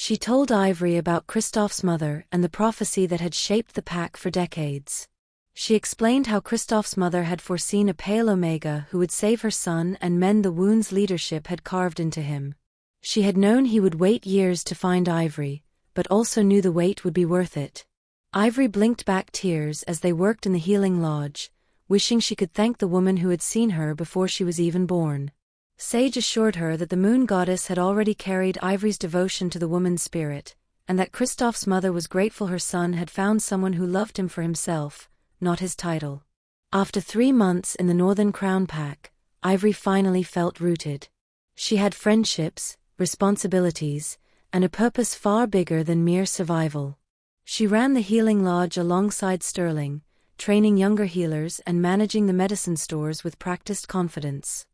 A: She told Ivory about Kristoff's mother and the prophecy that had shaped the pack for decades. She explained how Kristoff's mother had foreseen a pale Omega who would save her son and mend the wounds leadership had carved into him. She had known he would wait years to find Ivory, but also knew the wait would be worth it. Ivory blinked back tears as they worked in the healing lodge, wishing she could thank the woman who had seen her before she was even born. Sage assured her that the moon goddess had already carried Ivory's devotion to the woman's spirit, and that Kristoff's mother was grateful her son had found someone who loved him for himself, not his title. After 3 months in the Northern Crown Pack, Ivory finally felt rooted. She had friendships, responsibilities, and a purpose far bigger than mere survival. She ran the healing lodge alongside Sterling, training younger healers and managing the medicine stores with practiced confidence.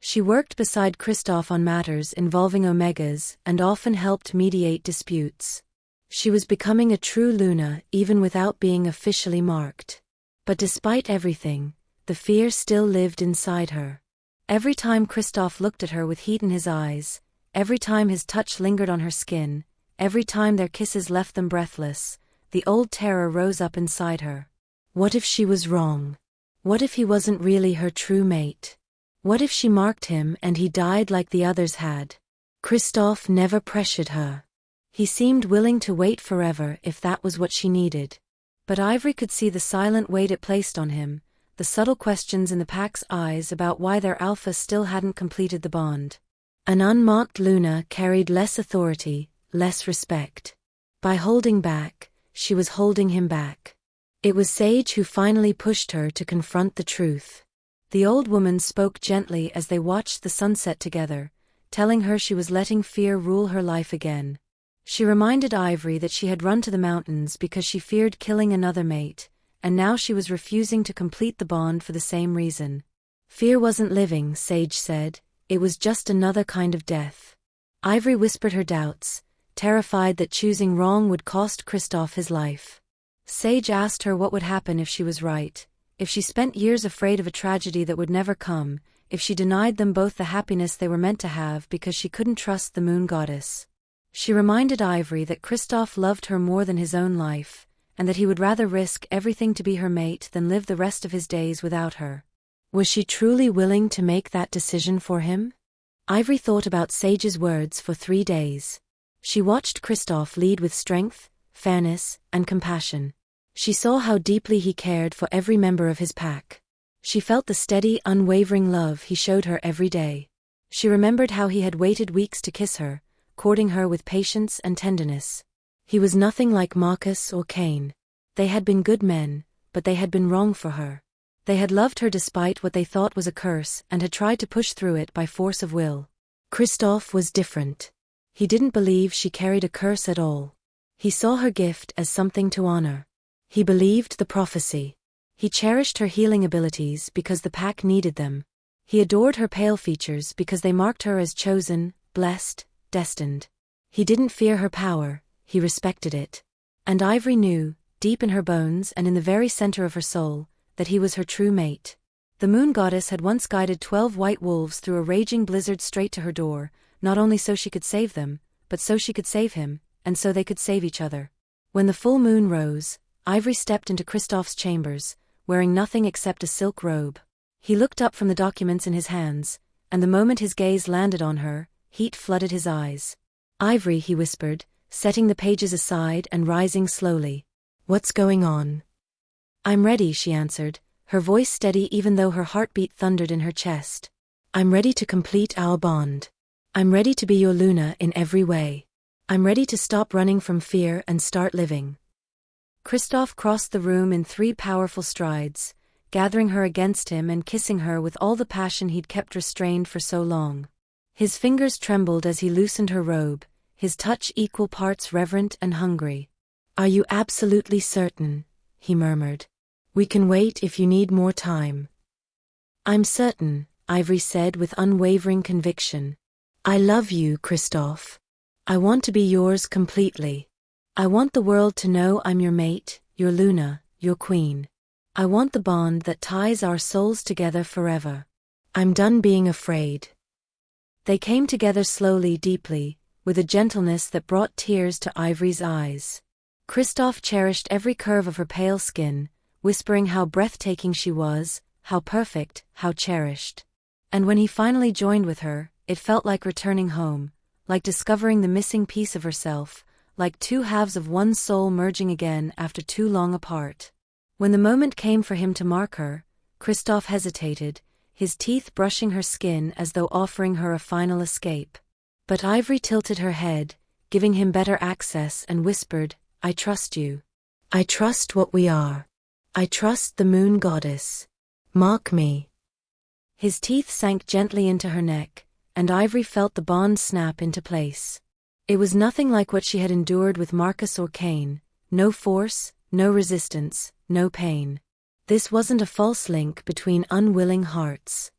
A: She worked beside Kristoff on matters involving Omegas and often helped mediate disputes. She was becoming a true Luna even without being officially marked. But despite everything, the fear still lived inside her. Every time Kristoff looked at her with heat in his eyes, every time his touch lingered on her skin, every time their kisses left them breathless, the old terror rose up inside her. What if she was wrong? What if he wasn't really her true mate? What if she marked him and he died like the others had? Kristoff never pressured her. He seemed willing to wait forever if that was what she needed. But Ivory could see the silent weight it placed on him, the subtle questions in the pack's eyes about why their alpha still hadn't completed the bond. An unmarked Luna carried less authority, less respect. By holding back, she was holding him back. It was Sage who finally pushed her to confront the truth. The old woman spoke gently as they watched the sunset together, telling her she was letting fear rule her life again. She reminded Ivory that she had run to the mountains because she feared killing another mate, and now she was refusing to complete the bond for the same reason. Fear wasn't living, Sage said, it was just another kind of death. Ivory whispered her doubts, terrified that choosing wrong would cost Kristoff his life. Sage asked her what would happen if she was right. If she spent years afraid of a tragedy that would never come, if she denied them both the happiness they were meant to have because she couldn't trust the moon goddess. She reminded Ivory that Kristoff loved her more than his own life, and that he would rather risk everything to be her mate than live the rest of his days without her. Was she truly willing to make that decision for him? Ivory thought about Sage's words for 3 days. She watched Kristoff lead with strength, fairness, and compassion. She saw how deeply he cared for every member of his pack. She felt the steady, unwavering love he showed her every day. She remembered how he had waited weeks to kiss her, courting her with patience and tenderness. He was nothing like Marcus or Cain. They had been good men, but they had been wrong for her. They had loved her despite what they thought was a curse and had tried to push through it by force of will. Kristoff was different. He didn't believe she carried a curse at all. He saw her gift as something to honor. He believed the prophecy. He cherished her healing abilities because the pack needed them. He adored her pale features because they marked her as chosen, blessed, destined. He didn't fear her power, he respected it. And Ivory knew, deep in her bones and in the very center of her soul, that he was her true mate. The moon goddess had once guided 12 white wolves through a raging blizzard straight to her door, not only so she could save them, but so she could save him, and so they could save each other. When the full moon rose, Ivory stepped into Kristoff's chambers, wearing nothing except a silk robe. He looked up from the documents in his hands, and the moment his gaze landed on her, heat flooded his eyes. "Ivory," he whispered, setting the pages aside and rising slowly. "What's going on?" "I'm ready," she answered, her voice steady even though her heartbeat thundered in her chest. "I'm ready to complete our bond. I'm ready to be your Luna in every way. I'm ready to stop running from fear and start living." Kristoff crossed the room in 3 powerful strides, gathering her against him and kissing her with all the passion he'd kept restrained for so long. His fingers trembled as he loosened her robe, his touch equal parts reverent and hungry. "Are you absolutely certain?" he murmured. "We can wait if you need more time." "I'm certain," Ivory said with unwavering conviction. "I love you, Kristoff. I want to be yours completely. I want the world to know I'm your mate, your Luna, your queen. I want the bond that ties our souls together forever. I'm done being afraid." They came together slowly, deeply, with a gentleness that brought tears to Ivory's eyes. Kristoff cherished every curve of her pale skin, whispering how breathtaking she was, how perfect, how cherished. And when he finally joined with her, it felt like returning home, like discovering the missing piece of herself, like two halves of one soul merging again after too long apart. When the moment came for him to mark her, Kristoff hesitated, his teeth brushing her skin as though offering her a final escape. But Ivory tilted her head, giving him better access, and whispered, "I trust you. I trust what we are. I trust the moon goddess. Mark me." His teeth sank gently into her neck, and Ivory felt the bond snap into place. It was nothing like what she had endured with Marcus or Cain, no force, no resistance, no pain. This wasn't a false link between unwilling hearts.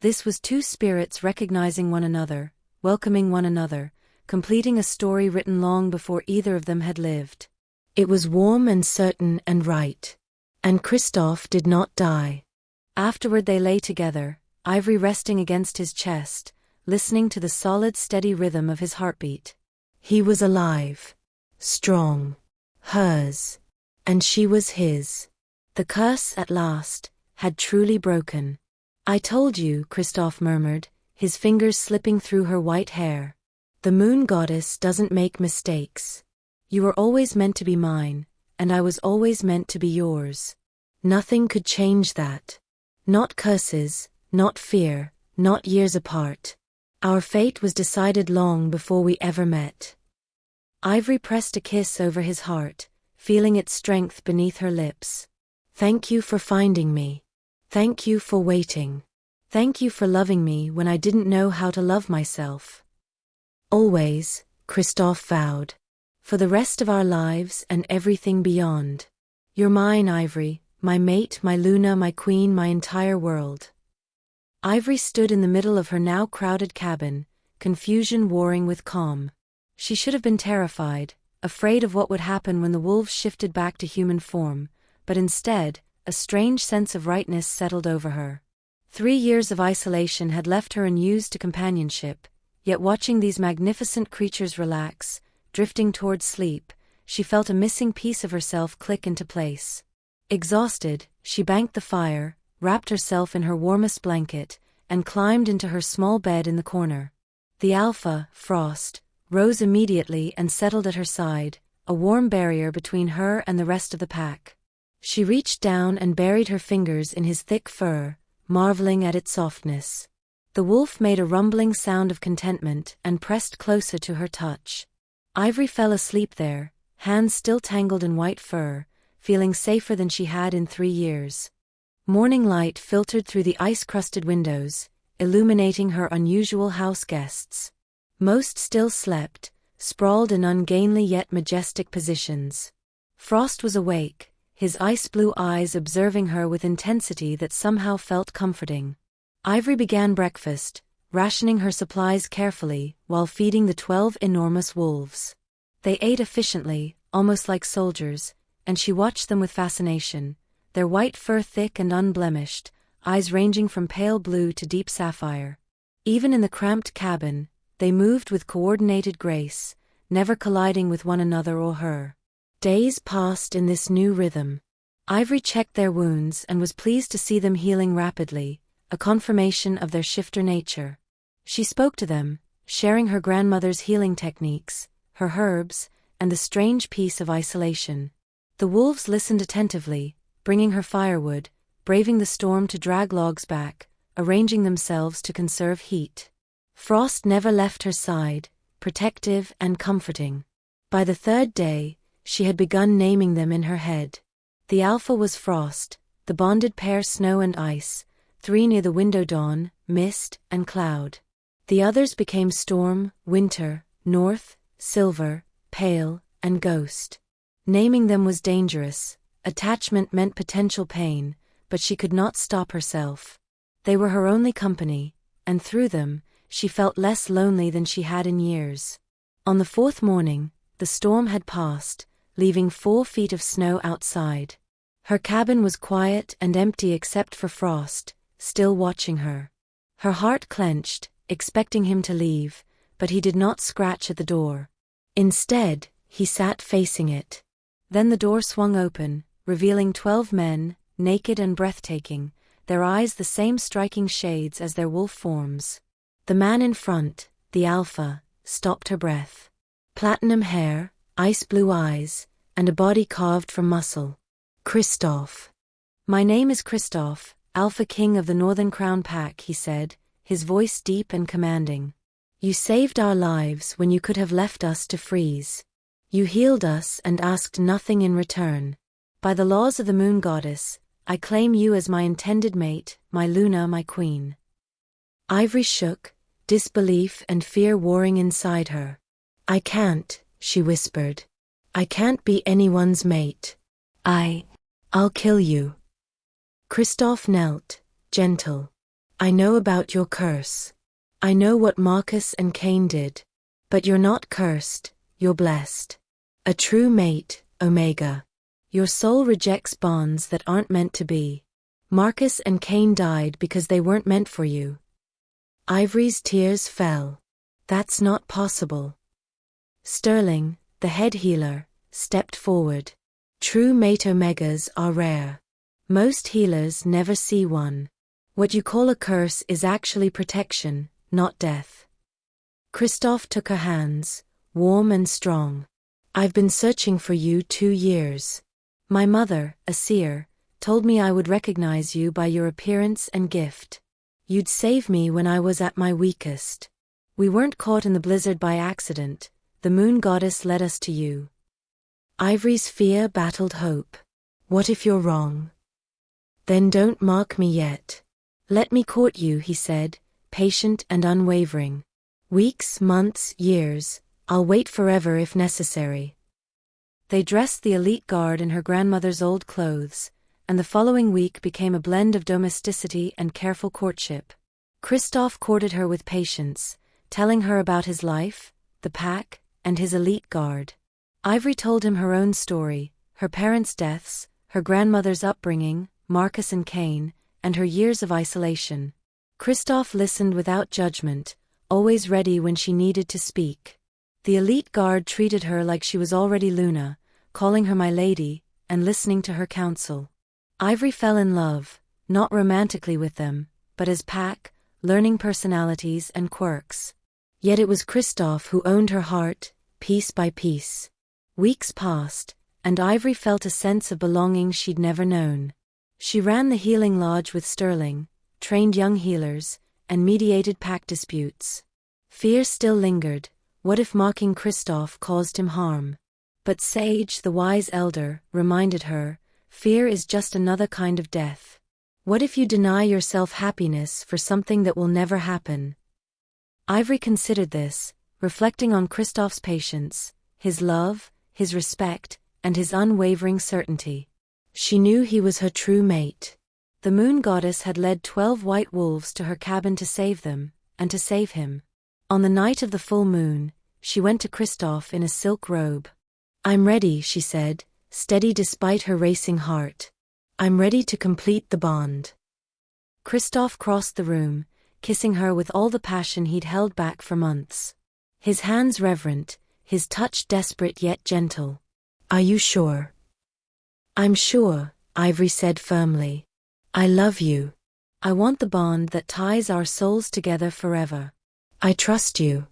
A: This was two spirits recognizing one another, welcoming one another, completing a story written long before either of them had lived. It was warm and certain and right. And Kristoff did not die. Afterward they lay together, Ivory resting against his chest, listening to the solid, steady rhythm of his heartbeat. He was alive, strong, hers, and she was his. The curse, at last, had truly broken. "I told you," Kristoff murmured, his fingers slipping through her white hair. "The moon goddess doesn't make mistakes. You were always meant to be mine, and I was always meant to be yours. Nothing could change that. Not curses, not fear, not years apart. Our fate was decided long before we ever met." Ivory pressed a kiss over his heart, feeling its strength beneath her lips. "Thank you for finding me. Thank you for waiting. Thank you for loving me when I didn't know how to love myself." "Always," Kristoff vowed. "For the rest of our lives and everything beyond. You're mine, Ivory, my mate, my Luna, my queen, my entire world." Ivory stood in the middle of her now crowded cabin, confusion warring with calm. She should have been terrified, afraid of what would happen when the wolves shifted back to human form, but instead, a strange sense of rightness settled over her. 3 years of isolation had left her unused to companionship, yet watching these magnificent creatures relax, drifting towards sleep, she felt a missing piece of herself click into place. Exhausted, she banked the fire, wrapped herself in her warmest blanket, and climbed into her small bed in the corner. The alpha, Frost, rose immediately and settled at her side, a warm barrier between her and the rest of the pack. She reached down and buried her fingers in his thick fur, marveling at its softness. The wolf made a rumbling sound of contentment and pressed closer to her touch. Ivory fell asleep there, hands still tangled in white fur, feeling safer than she had in 3 years. Morning light filtered through the ice-crusted windows, illuminating her unusual house guests. Most still slept, sprawled in ungainly yet majestic positions. Frost was awake, his ice-blue eyes observing her with intensity that somehow felt comforting. Ivory began breakfast, rationing her supplies carefully while feeding the 12 enormous wolves. They ate efficiently, almost like soldiers, and she watched them with fascination, their white fur thick and unblemished, eyes ranging from pale blue to deep sapphire. Even in the cramped cabin, they moved with coordinated grace, never colliding with one another or her. Days passed in this new rhythm. Ivory checked their wounds and was pleased to see them healing rapidly, a confirmation of their shifter nature. She spoke to them, sharing her grandmother's healing techniques, her herbs, and the strange peace of isolation. The wolves listened attentively, bringing her firewood, braving the storm to drag logs back, arranging themselves to conserve heat. Frost never left her side, protective and comforting. By the 3rd day, she had begun naming them in her head. The alpha was Frost, the bonded pair Snow and Ice, 3 near the window Dawn, Mist, and Cloud. The others became Storm, Winter, North, Silver, Pale, and Ghost. Naming them was dangerous, attachment meant potential pain, but she could not stop herself. They were her only company, and through them, she felt less lonely than she had in years. On the 4th morning, the storm had passed, leaving 4 feet of snow outside. Her cabin was quiet and empty except for Frost, still watching her. Her heart clenched, expecting him to leave, but he did not scratch at the door. Instead, he sat facing it. Then the door swung open, revealing 12 men, naked and breathtaking, their eyes the same striking shades as their wolf forms. The man in front, the Alpha, stopped her breath. Platinum hair, ice blue eyes, and a body carved from muscle. Kristoff. My name is Kristoff, Alpha King of the Northern Crown Pack, he said, his voice deep and commanding. You saved our lives when you could have left us to freeze. You healed us and asked nothing in return. By the laws of the Moon Goddess, I claim you as my intended mate, my Luna, my queen. Ivory shook, disbelief and fear warring inside her. I can't, she whispered. I can't be anyone's mate. I'll kill you. Kristoff knelt, gentle. I know about your curse. I know what Marcus and Cain did. But you're not cursed, you're blessed. A true mate, Omega. Your soul rejects bonds that aren't meant to be. Marcus and Cain died because they weren't meant for you. Ivory's tears fell. That's not possible. Sterling, the head healer, stepped forward. True mate Omegas are rare. Most healers never see one. What you call a curse is actually protection, not death. Kristoff took her hands, warm and strong. I've been searching for you 2 years. My mother, a seer, told me I would recognize you by your appearance and gift. You'd save me when I was at my weakest. We weren't caught in the blizzard by accident. The Moon Goddess led us to you. Ivory's fear battled hope. What if you're wrong? Then don't mark me yet. Let me court you, he said, patient and unwavering. Weeks, months, years, I'll wait forever if necessary. They dressed the elite guard in her grandmother's old clothes, and the following week became a blend of domesticity and careful courtship. Kristoff courted her with patience, telling her about his life, the pack, and his elite guard. Ivory told him her own story, her parents' deaths, her grandmother's upbringing, Marcus and Cain, and her years of isolation. Kristoff listened without judgment, always ready when she needed to speak. The elite guard treated her like she was already Luna, calling her my lady, and listening to her counsel. Ivory fell in love, not romantically with them, but as pack, learning personalities and quirks. Yet it was Kristoff who owned her heart, piece by piece. Weeks passed, and Ivory felt a sense of belonging she'd never known. She ran the healing lodge with Sterling, trained young healers, and mediated pack disputes. Fear still lingered. What if mocking Kristoff caused him harm? But Sage, the wise elder, reminded her, fear is just another kind of death. What if you deny yourself happiness for something that will never happen? Ivory considered this, reflecting on Kristoff's patience, his love, his respect, and his unwavering certainty. She knew he was her true mate. The Moon Goddess had led 12 white wolves to her cabin to save them, and to save him. On the night of the full moon, she went to Kristoff in a silk robe. I'm ready, she said, steady despite her racing heart. I'm ready to complete the bond. Kristoff crossed the room, kissing her with all the passion he'd held back for months. His hands reverent, his touch desperate yet gentle. Are you sure? I'm sure, Ivory said firmly. I love you. I want the bond that ties our souls together forever. I trust you.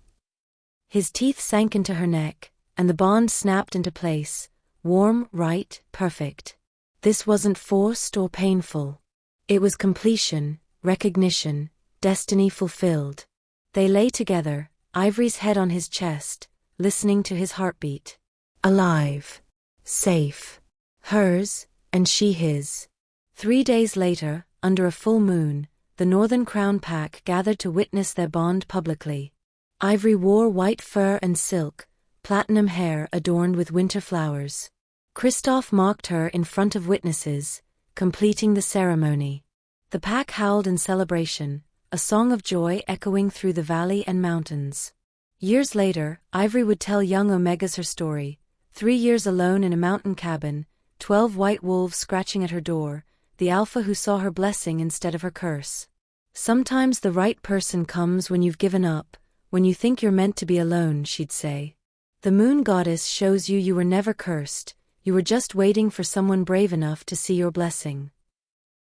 A: His teeth sank into her neck, and the bond snapped into place, warm, right, perfect. This wasn't forced or painful. It was completion, recognition, destiny fulfilled. They lay together, Ivory's head on his chest, listening to his heartbeat. Alive. Safe. Hers, and she his. 3 days later, under a full moon, the Northern Crown Pack gathered to witness their bond publicly. Ivory wore white fur and silk, platinum hair adorned with winter flowers. Kristoff mocked her in front of witnesses, completing the ceremony. The pack howled in celebration, a song of joy echoing through the valley and mountains. Years later, Ivory would tell young Omegas her story. 3 years alone in a mountain cabin, 12 white wolves scratching at her door, the Alpha who saw her blessing instead of her curse. Sometimes the right person comes when you've given up, when you think you're meant to be alone, she'd say. The moon goddess shows you were never cursed, you were just waiting for someone brave enough to see your blessing.